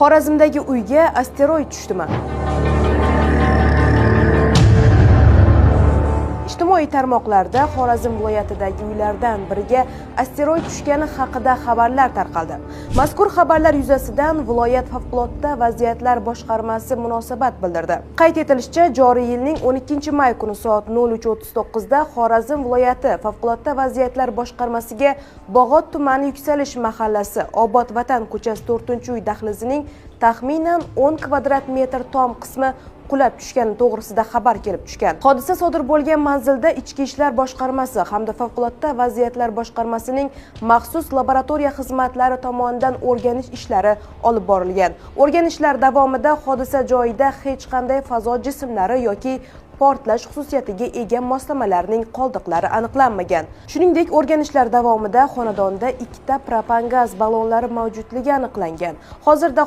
Xorazmdagi uyga asteroid tushdimi? Ijtimoiy tarmoqlarda Xorazm viloyatidagi uylardan biriga asteroid tushgani haqida xabarlar tarqaldi. Mazkur xabarlar yuzasidan viloyat favqulodda vaziyatlar boshqarmasi munosabat bildirdi. Qayd etilishicha, joriy yilning 12-may kuni soat 03:39 da Xorazm viloyati favqulodda vaziyatlar boshqarmasiga Bog'ot tumani Yuksalish mahallasi Obod Vatan ko'chasi 4-uy dahlizining taxminan 10 kvadrat metr tom qismi qulab tushgani to'g'risida xabar kelib tushgan. Hodisa sodir bo'lgan manzilda Ichki ishlar boshqarmasi hamda favqulodda vaziyatlar boshqarmasining maxsus laboratoriya xizmatlari tomonidan o'rganish ishlari olib borilgan. O'rganishlar davomida hodisa joyida hech qanday fazo jismlari yoki portlash xususiyatiga ega moslamalarning qoldiqlari aniqlanmagan. Shuningdek, o'rganishlar davomida xonadonda 2 ta propan gaz ballonlari mavjudligi aniqlangan. Hozirda